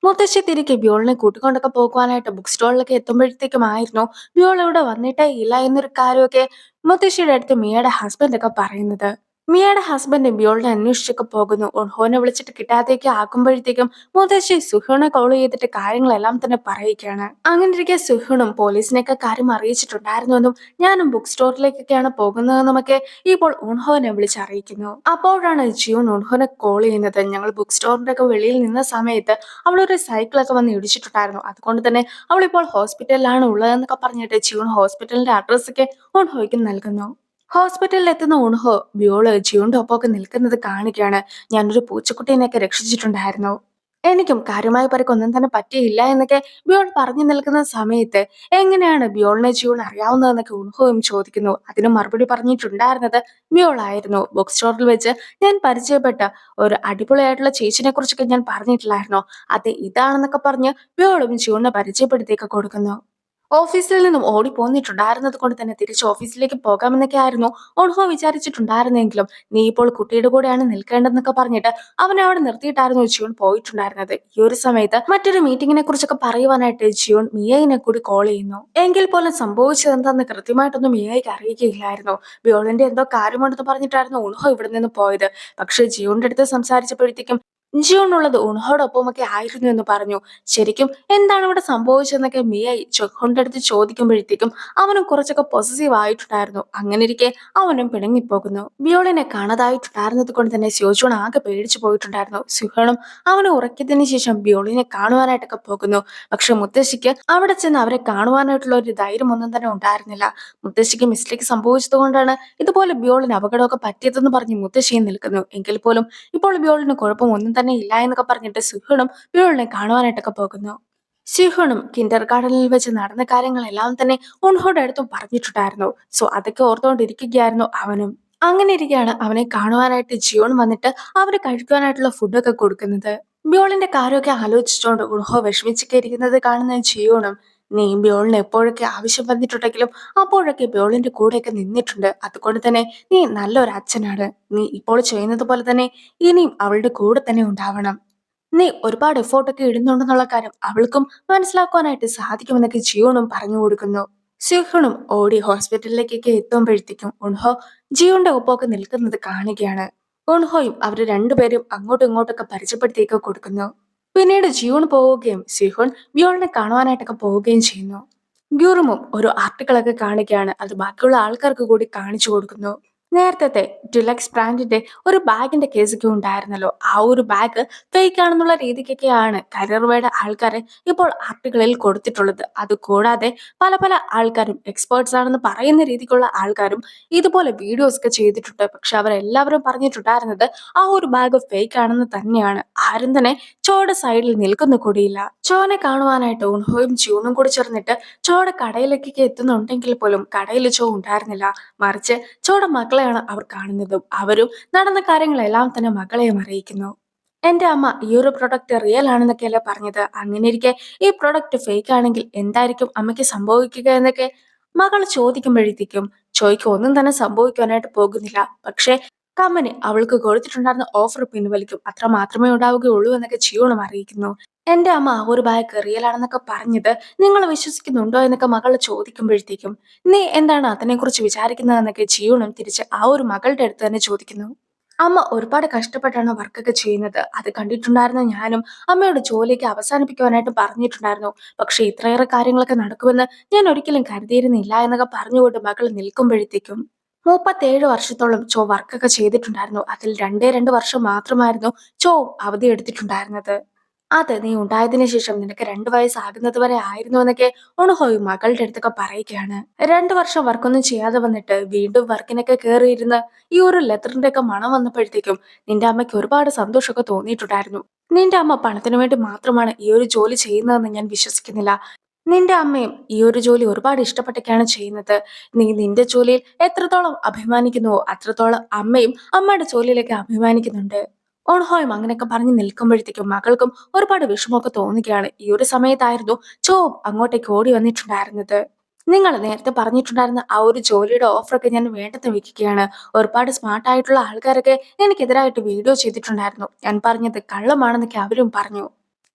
മുത്തശ്ശി തിരികെ ബ്യോളിനെ കൂട്ടിക്കൊണ്ടൊക്കെ പോകുവാനായിട്ട് ബുക്ക് സ്റ്റോളിലൊക്കെ എത്തുമ്പോഴത്തേക്കുമായിരുന്നു ബ്യോൾ ഇവിടെ വന്നിട്ടേ ഇല്ല എന്നൊരു കാര്യമൊക്കെ മുത്തശ്ശിയുടെ അടുത്ത് മിയയുടെ ഹസ്ബൻഡ് ഒക്കെ പറയുന്നത്. മിയയുടെ ഹസ്ബൻഡ് ബ്യോളിനെ അന്വേഷിച്ചൊക്കെ പോകുന്നു. ഉൺഹോനെ വിളിച്ചിട്ട് കിട്ടാതെയൊക്കെ ആക്കുമ്പോഴത്തേക്കും മുത്തശ്ശി സുഹുണെ കോൾ ചെയ്തിട്ട് കാര്യങ്ങളെല്ലാം തന്നെ പറയുകയാണ്. അങ്ങനെ ഇരിക്കെ സുഹുണും പോലീസിനെയൊക്കെ കാര്യം അറിയിച്ചിട്ടുണ്ടായിരുന്നെന്നും ഞാനും ബുക്ക് സ്റ്റോറിലേക്കൊക്കെയാണ് പോകുന്നതെന്നുമൊക്കെ ഇപ്പോൾ ഉൺഹോനെ വിളിച്ചറിയിക്കുന്നു. അപ്പോഴാണ് ജിയോൺ ഉൺഹോനെ കോൾ ചെയ്യുന്നത്. ഞങ്ങൾ ബുക്ക് സ്റ്റോറിന്റെ ഒക്കെ വെളിയിൽ നിന്ന സമയത്ത് അവളൊരു സൈക്കിളൊക്കെ വന്ന് ഇടിച്ചിട്ടുണ്ടായിരുന്നു. അതുകൊണ്ട് തന്നെ അവളിപ്പോൾ ഹോസ്പിറ്റലിലാണ് ഉള്ളതെന്നൊക്കെ പറഞ്ഞിട്ട് ജിയോൺ ഹോസ്പിറ്റലിന്റെ അഡ്രസ്സൊക്കെ ഉൺഹോയ്ക്ക് നൽകുന്നു. ഹോസ്പിറ്റലിൽ എത്തുന്ന ഉൺഹോ ബ്യോള് ജിയോന്റെ ഒപ്പമൊക്കെ നിൽക്കുന്നത് കാണുകയാണ്. ഞാനൊരു പൂച്ചക്കുട്ടീനെയൊക്കെ രക്ഷിച്ചിട്ടുണ്ടായിരുന്നു. എനിക്കും കാര്യമായ പരിക്കൊന്നും തന്നെ പറ്റിയില്ല എന്നൊക്കെ ബ്യോൾ പറഞ്ഞു നിൽക്കുന്ന സമയത്ത് എങ്ങനെയാണ് ബ്യോളിനെ ജിയോൺ അറിയാവുന്നതെന്നൊക്കെ ഉൺഹോയും ചോദിക്കുന്നു. അതിന് മറുപടി പറഞ്ഞിട്ടുണ്ടായിരുന്നത് ബ്യോൾ ആയിരുന്നു. ബുക്ക് സ്റ്റോറിൽ വെച്ച് ഞാൻ പരിചയപ്പെട്ട ഒരു അടിപൊളിയായിട്ടുള്ള ചേച്ചിനെ കുറിച്ചൊക്കെ ഞാൻ പറഞ്ഞിട്ടില്ലായിരുന്നോ, അത് ഇതാണെന്നൊക്കെ പറഞ്ഞ് ബ്യോളും ജിയോണിനെ പരിചയപ്പെടുത്തിയൊക്കെ കൊടുക്കുന്നു. ഓഫീസിൽ നിന്നും ഓടിപ്പോന്നിട്ടുണ്ടായിരുന്നത് കൊണ്ട് തന്നെ തിരിച്ച് ഓഫീസിലേക്ക് പോകാമെന്നൊക്കെ ആയിരുന്നു ഓൺഹോ വിചാരിച്ചിട്ടുണ്ടായിരുന്നെങ്കിലും നീ ഇപ്പോൾ കുട്ടിയുടെ കൂടെയാണ് നിൽക്കേണ്ടതെന്നൊക്കെ പറഞ്ഞിട്ട് അവനെ അവിടെ നിർത്തിയിട്ടായിരുന്നു ജിയോൺ പോയിട്ടുണ്ടായിരുന്നത്. ഈ ഒരു സമയത്ത് മറ്റൊരു മീറ്റിങ്ങിനെ കുറിച്ചൊക്കെ പറയുവാനായിട്ട് ജിയോൺ മിയയെ കൂടി കോൾ ചെയ്യുന്നു. എങ്കിൽ പോലും സംഭവിച്ചത് എന്താണെന്ന് കൃത്യമായിട്ടൊന്നും മിയയ്ക്ക് അറിയുകയില്ലായിരുന്നു. ബ്യോളിന്റെ എന്തോ കാര്യമുണ്ടെന്ന് പറഞ്ഞിട്ടായിരുന്നു ഉൺഹോ ഇവിടെ നിന്ന് പോയത്. പക്ഷേ ജിയോന്റെ അടുത്ത് സംസാരിച്ചപ്പോഴത്തേക്കും ജിയോണുള്ളത് ഉൺഹോടൊപ്പമൊക്കെ ആയിരുന്നു എന്ന് പറഞ്ഞു. ശരിക്കും എന്താണ് ഇവിടെ സംഭവിച്ചതെന്നൊക്കെ മിയായി ചൊഹോന്റെ അടുത്ത് ചോദിക്കുമ്പോഴത്തേക്കും അവനും കുറച്ചൊക്കെ പൊസസീവ് ആയിട്ടുണ്ടായിരുന്നു. അങ്ങനെ ഇരിക്കെ അവനും പിണങ്ങിപ്പോകുന്നു. ബ്യോളിനെ കാണാതായിട്ടുണ്ടായിരുന്നത് കൊണ്ട് തന്നെ സ്യോജോൺ ആകെ പേടിച്ചു പോയിട്ടുണ്ടായിരുന്നു. സുഹണും അവനെ ഉറക്കിയതിനു ശേഷം ബ്യോളിനെ കാണുവാനായിട്ടൊക്കെ പോകുന്നു. പക്ഷെ മുത്തശ്ശിക്ക് അവിടെ ചെന്ന് അവരെ കാണുവാനായിട്ടുള്ള ഒരു ധൈര്യം ഒന്നും തന്നെ ഉണ്ടായിരുന്നില്ല. മുത്തശ്ശിക്ക് മിസ്റ്റേക്ക് സംഭവിച്ചത് കൊണ്ടാണ് ഇതുപോലെ ബ്യോളിന് അപകടമൊക്കെ പറ്റിയതെന്ന് പറഞ്ഞ് മുത്തശ്ശിയും നിൽക്കുന്നു. എങ്കിൽ പോലും ഇപ്പോൾ ബ്യോളിന് കുഴപ്പമൊന്നും തന്നെ ഇല്ല എന്നൊക്കെ പറഞ്ഞിട്ട് സുഹണും ബ്യോളിനെ കാണുവാനായിട്ടൊക്കെ പോകുന്നു. സിഹുണും കിൻഡർ ഗാർഡനിൽ വെച്ച് നടന്ന കാര്യങ്ങളെല്ലാം തന്നെ ഉൺഹോയുടെ അടുത്തും പറഞ്ഞിട്ടുണ്ടായിരുന്നു. സോ അതൊക്കെ ഓർത്തുകൊണ്ടിരിക്കുകയായിരുന്നു അവനും. അങ്ങനെ ഇരിക്കെയാണ് അവനെ കാണുവാനായിട്ട് ജിയോൺ വന്നിട്ട് അവന് കഴിക്കുവാനായിട്ടുള്ള ഫുഡൊക്കെ കൊടുക്കുന്നത്. ബ്യോളിന്റെ കാര്യമൊക്കെ ആലോചിച്ചുകൊണ്ട് ഉൺഹോ വിഷമിച്ചൊക്കെ ഇരിക്കുന്നത് കാണുന്ന ജിയോണും നീ ബ്യോളിന് എപ്പോഴൊക്കെ ആവശ്യം വന്നിട്ടുണ്ടെങ്കിലും അപ്പോഴൊക്കെ ബ്യോളിന്റെ കൂടെയൊക്കെ നിന്നിട്ടുണ്ട്. അതുകൊണ്ട് തന്നെ നീ നല്ലൊരു അച്ഛനാണ്. നീ ഇപ്പോൾ ചെയ്യുന്നത് പോലെ തന്നെ ഇനിയും അവളുടെ കൂടെ തന്നെ ഉണ്ടാവണം. നീ ഒരുപാട് എഫോർട്ടൊക്കെ ഇടുന്നുണ്ടെന്നുള്ള കാര്യം അവൾക്കും മനസ്സിലാക്കുവാനായിട്ട് സാധിക്കുമെന്നൊക്കെ ജിയോണും പറഞ്ഞു കൊടുക്കുന്നു. സിഹുണും ഓടി ഹോസ്പിറ്റലിലേക്കൊക്കെ എത്തുമ്പോഴത്തേക്കും ഉൺഹോ ജിയോന്റെ ഒപ്പമൊക്കെ നിൽക്കുന്നത് കാണുകയാണ്. ഉൺഹോയും അവര് രണ്ടുപേരും അങ്ങോട്ടും ഇങ്ങോട്ടൊക്കെ പരിചയപ്പെടുത്തിയൊക്കെ കൊടുക്കുന്നു. പിന്നീട് ജിയോൺ പോവുകയും സിഹുൺ ബ്യോളിനെ കാണുവാനായിട്ടൊക്കെ പോവുകയും ചെയ്യുന്നു. ഗ്യൂറുമും ഒരു ആർട്ടിക്കിളൊക്കെ കാണുകയാണ്. അത് ബാക്കിയുള്ള ആൾക്കാർക്ക് കൂടി കാണിച്ചു കൊടുക്കുന്നു. നേരത്തെ ഡിലക്സ് ബ്രാൻഡിന്റെ ഒരു ബാഗിന്റെ കേസൊക്കെ ഉണ്ടായിരുന്നല്ലോ, ആ ഒരു ബാഗ് ഫേക്ക് ആണെന്നുള്ള രീതിക്കൊക്കെയാണ് കരർവയുടെ ആൾക്കാരെ ഇപ്പോൾ ആർട്ടിക്കിളിൽ കൊടുത്തിട്ടുള്ളത്. അത് കൂടാതെ പല പല ആൾക്കാരും എക്സ്പേർട്സ് ആണെന്ന് പറയുന്ന രീതിക്കുള്ള ആൾക്കാരും ഇതുപോലെ വീഡിയോസ് ഒക്കെ ചെയ്തിട്ടുണ്ട്. പക്ഷെ അവരെല്ലാവരും പറഞ്ഞിട്ടുണ്ടായിരുന്നത് ആ ഒരു ബാഗ് ഫേക്ക് ആണെന്ന് തന്നെയാണ്. ആരും തന്നെ ചോയുടെ സൈഡിൽ നിൽക്കുന്ന കൂടിയില്ല. ചോനെ കാണുവാനായിട്ട് ഉൺഹോയും ച്യൂണും കൂടി ചേർന്നിട്ട് ചോയുടെ കടയിലേക്കൊക്കെ എത്തുന്നുണ്ടെങ്കിൽ പോലും കടയിൽ ചോ ഉണ്ടായിരുന്നില്ല. മറിച്ച് ചോയുടെ മക്കളെയാണ് അവർ കാണുന്നതും. അവരും നടന്ന കാര്യങ്ങളെല്ലാം തന്നെ മകളെയും അറിയിക്കുന്നു. എന്റെ അമ്മ ഈ ഒരു പ്രൊഡക്റ്റ് റിയൽ ആണെന്നൊക്കെയല്ലേ പറഞ്ഞത്. അങ്ങനെ ഇരിക്കെ ഈ പ്രൊഡക്റ്റ് ഫേക്ക് ആണെങ്കിൽ എന്തായിരിക്കും അമ്മയ്ക്ക് സംഭവിക്കുക എന്നൊക്കെ മകൾ ചോദിക്കുമ്പോഴത്തേക്കും ചോയ്ക്ക് ഒന്നും തന്നെ സംഭവിക്കാനായിട്ട് പോകുന്നില്ല. പക്ഷെ കമ്പനി അവൾക്ക് കൊടുത്തിട്ടുണ്ടായിരുന്ന ഓഫർ പിൻവലിക്കും, അത്ര മാത്രമേ ഉണ്ടാവുകയുള്ളൂ എന്നൊക്കെ ജിയോണും അറിയിക്കുന്നു. എന്റെ അമ്മ ആ ഒരു ബാഗ് റിയൽ ആണെന്നൊക്കെ പറഞ്ഞത് നിങ്ങൾ വിശ്വസിക്കുന്നുണ്ടോ എന്നൊക്കെ മകൾ ചോദിക്കുമ്പോഴത്തേക്കും നീ എന്താണ് അതിനെക്കുറിച്ച് വിചാരിക്കുന്നതെന്നൊക്കെ ജിയോണും തിരിച്ച് ആ ഒരു മകളുടെ അടുത്ത് തന്നെ ചോദിക്കുന്നു. അമ്മ ഒരുപാട് കഷ്ടപ്പെട്ടാണ് വർക്കൊക്കെ ചെയ്യുന്നത്. അത് കണ്ടിട്ടുണ്ടായിരുന്ന ഞാനും അമ്മയോട് ജോലിയൊക്കെ അവസാനിപ്പിക്കുവാനായിട്ട് പറഞ്ഞിട്ടുണ്ടായിരുന്നു. പക്ഷെ ഇത്രയേറെ കാര്യങ്ങളൊക്കെ നടക്കുമെന്ന് ഞാൻ ഒരിക്കലും കരുതിയിരുന്നില്ല എന്നൊക്കെ പറഞ്ഞുകൊണ്ട് മകൾ നിൽക്കുമ്പോഴത്തേക്കും 37 വർഷത്തോളം ചോ വർക്കൊക്കെ ചെയ്തിട്ടുണ്ടായിരുന്നു. അതിൽ 2 വർഷം മാത്രമായിരുന്നു ചോ അവധി എടുത്തിട്ടുണ്ടായിരുന്നത്. അത് നീ ഉണ്ടായതിനു ശേഷം നിനക്ക് 2 വയസ്സാകുന്നത് വരെ ആയിരുന്നു എന്നൊക്കെ ഉണഹോയ് മകളുടെ അടുത്തൊക്കെ പറയുകയാണ്. 2 വർഷം വർക്കൊന്നും ചെയ്യാതെ വന്നിട്ട് വീണ്ടും വർക്കിനൊക്കെ കയറിയിരുന്ന് ഈ ഒരു ലെതറിന്റെ ഒക്കെ മണം വന്നപ്പോഴത്തേക്കും നിന്റെ അമ്മയ്ക്ക് ഒരുപാട് സന്തോഷമൊക്കെ തോന്നിയിട്ടുണ്ടായിരുന്നു. നിന്റെ അമ്മ പണത്തിന് വേണ്ടി മാത്രമാണ് ഈ ഒരു ജോലി ചെയ്യുന്നതെന്ന് ഞാൻ വിശ്വസിക്കുന്നില്ല. നിന്റെ അമ്മയും ഈ ഒരു ജോലി ഒരുപാട് ഇഷ്ടപ്പെട്ടൊക്കെയാണ് ചെയ്യുന്നത്. നീ നിന്റെ ജോലിയിൽ എത്രത്തോളം അഭിമാനിക്കുന്നുവോ അത്രത്തോളം അമ്മയും അമ്മയുടെ ജോലിയിലേക്ക് അഭിമാനിക്കുന്നുണ്ട്. ഓൺഹോയും അങ്ങനെയൊക്കെ പറഞ്ഞ് നിൽക്കുമ്പോഴത്തേക്കും മകൾക്കും ഒരുപാട് വിഷമമൊക്കെ തോന്നുകയാണ്. ഈ ഒരു സമയത്തായിരുന്നു ചോ അങ്ങോട്ടേക്ക് ഓടി വന്നിട്ടുണ്ടായിരുന്നത്. നിങ്ങൾ നേരത്തെ പറഞ്ഞിട്ടുണ്ടായിരുന്ന ആ ഒരു ജോലിയുടെ ഓഫറൊക്കെ ഞാൻ വേണ്ടെന്ന് വെക്കുകയാണ്. ഒരുപാട് സ്മാർട്ട് ആയിട്ടുള്ള ആൾക്കാരൊക്കെ എനിക്കെതിരായിട്ട് വീഡിയോ ചെയ്തിട്ടുണ്ടായിരുന്നു. ഞാൻ പറഞ്ഞത് കള്ളമാണെന്നൊക്കെ അവരും പറഞ്ഞു.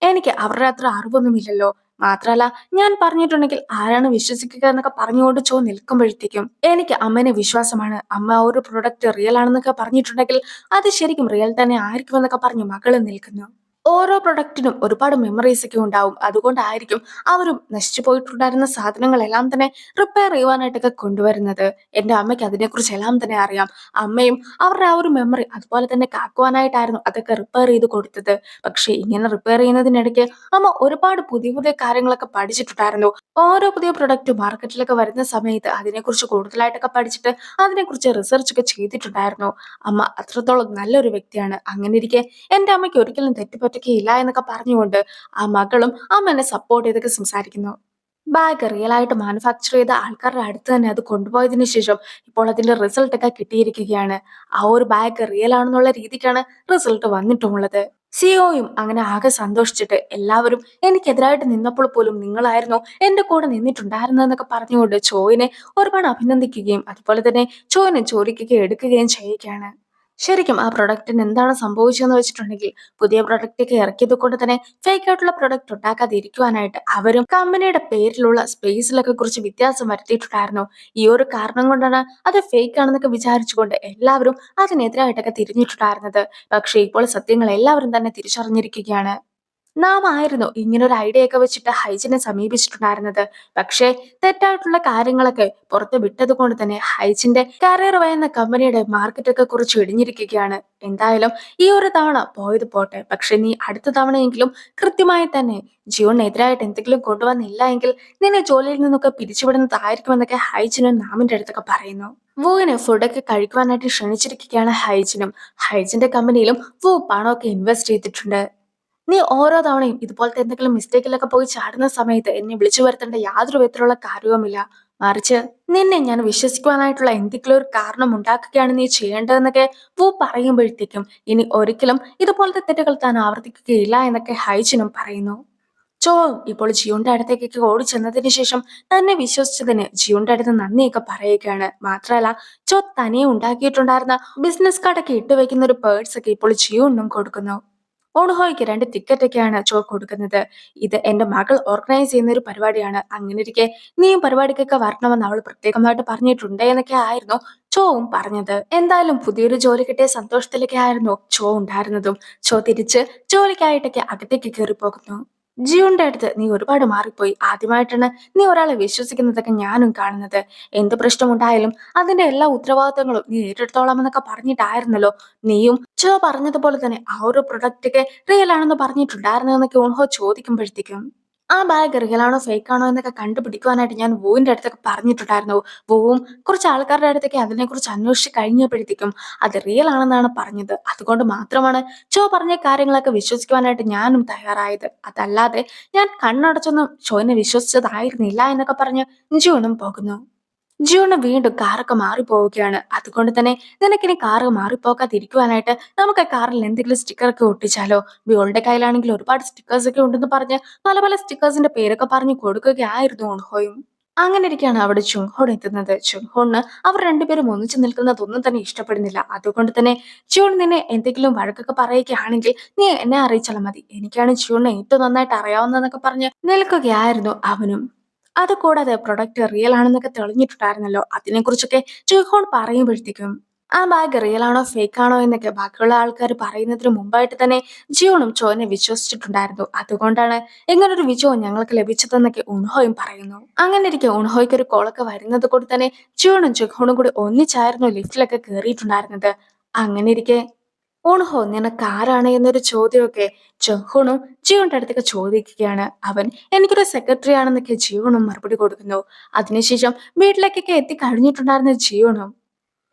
എനിക്ക് അവരുടെ അത്ര അറിവൊന്നുമില്ലല്ലോ. മാത്രല്ല ഞാൻ പറഞ്ഞിട്ടുണ്ടെങ്കിൽ ആരാണ് വിശ്വസിക്കുക എന്നൊക്കെ പറഞ്ഞുകൊണ്ട് നിൽക്കുമ്പോഴത്തേക്കും എനിക്ക് അമ്മേനെ വിശ്വാസമാണ്. അമ്മ ആ ഒരു പ്രൊഡക്റ്റ് റിയൽ ആണെന്നൊക്കെ പറഞ്ഞിട്ടുണ്ടെങ്കിൽ അത് ശരിക്കും റിയൽ തന്നെ ആയിരിക്കുമെന്നൊക്കെ പറഞ്ഞ് മകള് നിൽക്കുന്നു. ഓരോ പ്രൊഡക്റ്റിനും ഒരുപാട് മെമ്മറീസ് ഒക്കെ ഉണ്ടാവും. അതുകൊണ്ടായിരിക്കും അവരും നശിച്ചു പോയിട്ടുണ്ടായിരുന്ന സാധനങ്ങളെല്ലാം തന്നെ റിപ്പയർ ചെയ്യുവാനായിട്ടൊക്കെ കൊണ്ടുവരുന്നത്. എന്റെ അമ്മയ്ക്ക് അതിനെക്കുറിച്ച് എല്ലാം തന്നെ അറിയാം. അമ്മയും അവരുടെ ആ ഒരു മെമ്മറി അതുപോലെ തന്നെ കാക്കുവാനായിട്ടായിരുന്നു അതൊക്കെ റിപ്പയർ ചെയ്ത് കൊടുത്തത്. പക്ഷെ ഇങ്ങനെ റിപ്പയർ ചെയ്യുന്നതിനിടയ്ക്ക് അമ്മ ഒരുപാട് പുതിയ പുതിയ കാര്യങ്ങളൊക്കെ പഠിച്ചിട്ടുണ്ടായിരുന്നു. ഓരോ പുതിയ പ്രൊഡക്റ്റ് മാർക്കറ്റിലൊക്കെ വരുന്ന സമയത്ത് അതിനെക്കുറിച്ച് കൂടുതലായിട്ടൊക്കെ പഠിച്ചിട്ട് അതിനെക്കുറിച്ച് റിസർച്ച് ഒക്കെ ചെയ്തിട്ടുണ്ടായിരുന്നു. അമ്മ അത്രത്തോളം നല്ലൊരു വ്യക്തിയാണ്. അങ്ങനെയിരിക്കെ എന്റെ അമ്മയ്ക്ക് ഒരിക്കലും തെറ്റുപറ്റുകയില്ല എന്നൊക്കെ പറഞ്ഞുകൊണ്ട് ആ മകളും അമ്മ എന്നെ സപ്പോർട്ട് ചെയ്തൊക്കെ സംസാരിക്കുന്നു. ബാഗ് റിയൽ ആയിട്ട് മാനുഫാക്ചർ ചെയ്ത ആൾക്കാരുടെ അടുത്ത് തന്നെ അത് കൊണ്ടുപോയതിനു ശേഷം ഇപ്പോൾ അതിന്റെ റിസൾട്ട് ഒക്കെ കിട്ടിയിരിക്കുകയാണ്. ആ ഒരു ബാഗ് റിയൽ ആണെന്നുള്ള രീതിക്കാണ് റിസൾട്ട് വന്നിട്ടുമുള്ളത്. സിഒയും അങ്ങനെ ആകെ സന്തോഷിച്ചിട്ട് എല്ലാവരും എനിക്കെതിരായിട്ട് നിന്നപ്പോൾ പോലും നിങ്ങളായിരുന്നു എന്റെ കൂടെ നിന്നിട്ടുണ്ടായിരുന്നതെന്നൊക്കെ പറഞ്ഞുകൊണ്ട് ചോയിനെ ഒരുപാട് അഭിനന്ദിക്കുകയും അതുപോലെ തന്നെ ചോയിനെ ജോലിക്കൊക്കെ എടുക്കുകയും ചെയ്യുകയാണ്. ശരിക്കും ആ പ്രൊഡക്റ്റിന് എന്താണ് സംഭവിച്ചതെന്ന് വെച്ചിട്ടുണ്ടെങ്കിൽ പുതിയ പ്രൊഡക്റ്റ് ഒക്കെ ഇറക്കിയത് കൊണ്ട് തന്നെ ഫേക്ക് ആയിട്ടുള്ള പ്രൊഡക്റ്റ് ഉണ്ടാക്കാതെ ഇരിക്കുവാനായിട്ട് അവരും കമ്പനിയുടെ പേരിലുള്ള സ്പേസിലൊക്കെ കുറച്ച് വ്യത്യാസം വരുത്തിയിട്ടുണ്ടായിരുന്നു. ഈ ഒരു കാരണം കൊണ്ടാണ് അത് ഫേക്ക് ആണെന്നൊക്കെ വിചാരിച്ചുകൊണ്ട് എല്ലാവരും അതിനെതിരായിട്ടൊക്കെ തിരിഞ്ഞിട്ടുണ്ടായിരുന്നത്. പക്ഷേ ഇപ്പോൾ സത്യങ്ങൾ എല്ലാവരും തന്നെ തിരിച്ചറിഞ്ഞിരിക്കുകയാണ്. നാം ആയിരുന്നു ഇങ്ങനൊരു ഐഡിയ ഒക്കെ വെച്ചിട്ട് ഹൈജിനെ സമീപിച്ചിട്ടുണ്ടായിരുന്നത്. പക്ഷേ തെറ്റായിട്ടുള്ള കാര്യങ്ങളൊക്കെ പുറത്ത് വിട്ടത് കൊണ്ട് തന്നെ ഹൈജിന്റെ കരിയർ വയെന്ന കമ്പനിയുടെ മാർക്കറ്റ് ഒക്കെ കുറിച്ച് ഇടിഞ്ഞിരിക്കുകയാണ്. എന്തായാലും ഈ ഒരു തവണ പോയത് പോട്ടെ. പക്ഷെ നീ അടുത്ത തവണയെങ്കിലും കൃത്യമായി തന്നെ ജിയോനെതിരായിട്ട് എന്തെങ്കിലും കൊണ്ടുവന്നില്ല എങ്കിൽ നിന്നെ ജോലിയിൽ നിന്നൊക്കെ പിരിച്ചുവിടുന്നതായിരിക്കുമെന്നൊക്കെ ഹൈജിനും നാമിന്റെ അടുത്തൊക്കെ പറയുന്നു. വുവിനെ ഫുഡൊക്കെ കഴിക്കുവാനായിട്ട് ക്ഷണിച്ചിരിക്കുകയാണ് ഹൈജിനും. ഹൈജിന്റെ കമ്പനിയിലും വു പണമൊക്കെ ഇൻവെസ്റ്റ് ചെയ്തിട്ടുണ്ട്. നീ ഓരോ തവണയും ഇതുപോലത്തെ എന്തെങ്കിലും മിസ്റ്റേക്കിലൊക്കെ പോയി ചാടുന്ന സമയത്ത് എന്നെ വിളിച്ചു വരുത്തേണ്ട യാതൊരു വിധത്തിലുള്ള കാര്യവുമില്ല. മറിച്ച് നിന്നെ ഞാൻ വിശ്വസിക്കുവാനായിട്ടുള്ള എന്തെങ്കിലും ഒരു കാരണം ഉണ്ടാക്കുകയാണ് നീ ചെയ്യേണ്ടതെന്നൊക്കെ വു പറയുമ്പോഴത്തേക്കും ഇനി ഒരിക്കലും ഇതുപോലത്തെ തെറ്റുകൾ താൻ ആവർത്തിക്കുകയില്ല എന്നൊക്കെ ഹൈജിനും പറയുന്നു. ചോ ഇപ്പോൾ ജിയോന്റെ അടുത്തേക്കൊക്കെ ഓടി ചെന്നതിന് ശേഷം തന്നെ വിശ്വസിച്ചതിന് ജിയോന്റെ അടുത്ത് നന്ദിയൊക്കെ പറയുകയാണ്. മാത്രമല്ല ചോ തനിയെ ഉണ്ടാക്കിയിട്ടുണ്ടായിരുന്ന ബിസിനസ് കാർഡൊക്കെ ഇട്ടുവെക്കുന്ന ഒരു പേഴ്സ് ഒക്കെ ഇപ്പോൾ ജിയോനും കൊടുക്കുന്നു. ഓൺഹോയ്ക്ക് 2 ടിക്കറ്റൊക്കെയാണ് ചോ കൊടുക്കുന്നത്. ഇത് എന്റെ മകൾ ഓർഗനൈസ് ചെയ്യുന്ന ഒരു പരിപാടിയാണ്. അങ്ങനെയിരിക്കെ നീയും പരിപാടിക്കൊക്കെ വരണമെന്ന് അവൾ പ്രത്യേകമായിട്ട് പറഞ്ഞിട്ടുണ്ട് എന്നൊക്കെ ആയിരുന്നു ചോവും പറഞ്ഞത്. എന്തായാലും പുതിയൊരു ജോലി കിട്ടിയ സന്തോഷത്തിലൊക്കെ ആയിരുന്നു ചോ ഉണ്ടായിരുന്നതും. ചോ തിരിച്ച് ജോലിക്കായിട്ടൊക്കെ അകത്തേക്ക് കയറി പോകുന്നു. ജിയോന്റെ അടുത്ത് നീ ഒരുപാട് മാറിപ്പോയി. ആദ്യമായിട്ടാണ് നീ ഒരാളെ വിശ്വസിക്കുന്നതൊക്കെ ഞാനും കാണുന്നത്. എന്ത് പ്രശ്നമുണ്ടായാലും അതിന്റെ എല്ലാ ഉത്തരവാദിത്തങ്ങളും നീ ഏറ്റെടുത്തോളാം എന്നൊക്കെ പറഞ്ഞിട്ടായിരുന്നല്ലോ നീയും ചോ പറഞ്ഞതുപോലെ തന്നെ ആ ഒരു പ്രൊഡക്റ്റ് ഒക്കെ റിയൽ ആണെന്ന് പറഞ്ഞിട്ടുണ്ടായിരുന്നു എന്നൊക്കെ ഉൺഹോ ചോദിക്കുമ്പോഴത്തേക്കും ആ ബാഗ് റിയൽ ആണോ ഫേക്ക് ആണോ എന്നൊക്കെ കണ്ടുപിടിക്കുവാനായിട്ട് ഞാൻ വൂവിന്റെ അടുത്തൊക്കെ പറഞ്ഞിട്ടുണ്ടായിരുന്നു. വൂവും കുറച്ച് ആൾക്കാരുടെ അടുത്തൊക്കെ അതിനെക്കുറിച്ച് അന്വേഷിച്ച് കഴിഞ്ഞപ്പോഴത്തേക്കും അത് റിയൽ ആണെന്നാണ് പറഞ്ഞത്. അതുകൊണ്ട് മാത്രമാണ് ചോ പറഞ്ഞ കാര്യങ്ങളൊക്കെ വിശ്വസിക്കുവാനായിട്ട് ഞാനും തയ്യാറായത്. അതല്ലാതെ ഞാൻ കണ്ണടച്ചൊന്നും ചോനെ വിശ്വസിച്ചതായിരുന്നില്ല എന്നൊക്കെ പറഞ്ഞ് ജിയോണും പോകുന്നു. ജിയോണ് വീണ്ടും കാറൊക്കെ മാറിപ്പോവുകയാണ്. അതുകൊണ്ട് തന്നെ നിനക്കിനി കാറ് മാറിപ്പോകാതിരിക്കുവാനായിട്ട് നമുക്ക് ആ കാറിൽ എന്തെങ്കിലും സ്റ്റിക്കർ ഒക്കെ ഒട്ടിച്ചാലോ. ബിയോളുടെ കയ്യിലാണെങ്കിൽ ഒരുപാട് സ്റ്റിക്കേഴ്സ് ഒക്കെ ഉണ്ടെന്ന് പറഞ്ഞ് പല പല സ്റ്റിക്കേഴ്സിന്റെ പേരൊക്കെ പറഞ്ഞു കൊടുക്കുകയായിരുന്നു ഉൺഹോയും. അങ്ങനെ ഇരിക്കുകയാണ് അവിടെ ചുങ്ഹോൺ എത്തുന്നത്. ചുങ്ഹോണിന് അവർ രണ്ടുപേരും ഒന്നിച്ചു നിൽക്കുന്നതൊന്നും തന്നെ ഇഷ്ടപ്പെടുന്നില്ല. അതുകൊണ്ട് തന്നെ ജിയോൺ നിന്നെ എന്തെങ്കിലും വഴക്കൊക്കെ പറയുകയാണെങ്കിൽ നീ എന്നെ അറിയിച്ചാൽ മതി. എനിക്കാണ് ജിയോണിനെ ഏറ്റവും നന്നായിട്ട് അറിയാവുന്നതെന്നൊക്കെ പറഞ്ഞ് നിൽക്കുകയായിരുന്നു അവനും. അതുകൂടാതെ പ്രൊഡക്റ്റ് റിയൽ ആണെന്നൊക്കെ തെളിഞ്ഞിട്ടുണ്ടായിരുന്നല്ലോ. അതിനെക്കുറിച്ചൊക്കെ ചുഹോൺ പറയുമ്പോഴത്തേക്കും ആ ബാഗ് റിയൽ ആണോ ഫേക്ക് ആണോ എന്നൊക്കെ ബാക്കിയുള്ള ആൾക്കാർ പറയുന്നതിന് മുമ്പായിട്ട് തന്നെ ജിയോണും ചോനെ വിശ്വസിച്ചിട്ടുണ്ടായിരുന്നു. അതുകൊണ്ടാണ് ഇങ്ങനൊരു വിജയവും ഞങ്ങൾക്ക് ലഭിച്ചതെന്നൊക്കെ ഉൺഹോയും പറയുന്നു. അങ്ങനെ ഇരിക്കെ ഉൺഹോയ്ക്ക് ഒരു കോളൊക്കെ വരുന്നത് കൊണ്ട് തന്നെ ജിയോണും ചുഹോണും കൂടി ഒന്നിച്ചായിരുന്നു ലിഫ്റ്റിലൊക്കെ കയറിയിട്ടുണ്ടായിരുന്നത്. അങ്ങനെ ഇരിക്കെ ഉൺഹോ നിനക്ക് ആരാണ് എന്നൊരു ചോദ്യമൊക്കെ ജഹ്ഹുണും ജിയോന്റെ അടുത്തൊക്കെ ചോദിക്കുകയാണ്. അവൻ എനിക്കൊരു സെക്രട്ടറി ആണെന്നൊക്കെ ജിയോണും മറുപടി കൊടുക്കുന്നു. അതിനുശേഷം വീട്ടിലേക്കൊക്കെ എത്തിക്കഴിഞ്ഞിട്ടുണ്ടായിരുന്ന ജിയോണും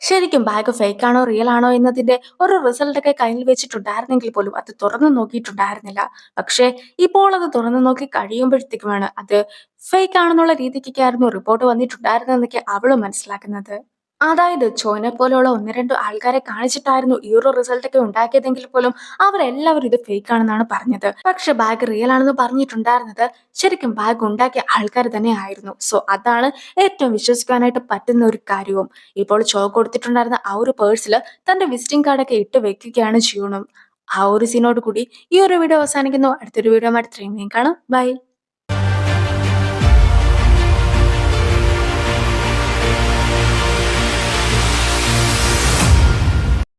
ശരിക്കും ബാഗ് ഫേക്ക് ആണോ റിയൽ ആണോ എന്നതിന്റെ ഒരു റിസൾട്ട് ഒക്കെ കയ്യിൽ വെച്ചിട്ടുണ്ടായിരുന്നെങ്കിൽ പോലും അത് തുറന്നു നോക്കിയിട്ടുണ്ടായിരുന്നില്ല. പക്ഷേ ഇപ്പോൾ അത് തുറന്നു നോക്കി കഴിയുമ്പോഴത്തേക്കുമാണ് അത് ഫേക്ക് ആണെന്നുള്ള രീതിക്കൊക്കെയായിരുന്നു റിപ്പോർട്ട് വന്നിട്ടുണ്ടായിരുന്നതെന്നൊക്കെ അവളും മനസ്സിലാക്കുന്നത്. അതായത് ചോനെ പോലെയുള്ള ഒന്ന് രണ്ട് ആൾക്കാരെ കാണിച്ചിട്ടായിരുന്നു ഈ ഒരു റിസൾട്ട് ഒക്കെ ഉണ്ടാക്കിയതെങ്കിൽ പോലും അവരെല്ലാവരും ഇത് ഫേക്ക് ആണെന്നാണ് പറഞ്ഞത്. പക്ഷെ ബാഗ് റിയൽ ആണെന്ന് പറഞ്ഞിട്ടുണ്ടായിരുന്നത് ശരിക്കും ബാഗ് ഉണ്ടാക്കിയ ആൾക്കാർ തന്നെ ആയിരുന്നു. സോ അതാണ് ഏറ്റവും വിശ്വസിക്കാനായിട്ട് പറ്റുന്ന ഒരു കാര്യവും. ഇപ്പോൾ ചോ കൊടുത്തിട്ടുണ്ടായിരുന്ന ആ ഒരു പേഴ്സിൽ തന്റെ വിസിറ്റിംഗ് കാർഡൊക്കെ ഇട്ട് വെക്കുകയാണ് ജിയോണും. ആ ഒരു സീനോട് കൂടി ഈ ഒരു വീഡിയോ അവസാനിക്കുന്നു. അടുത്തൊരു വീഡിയോ ആയിട്ട് കാണാം. ബൈ.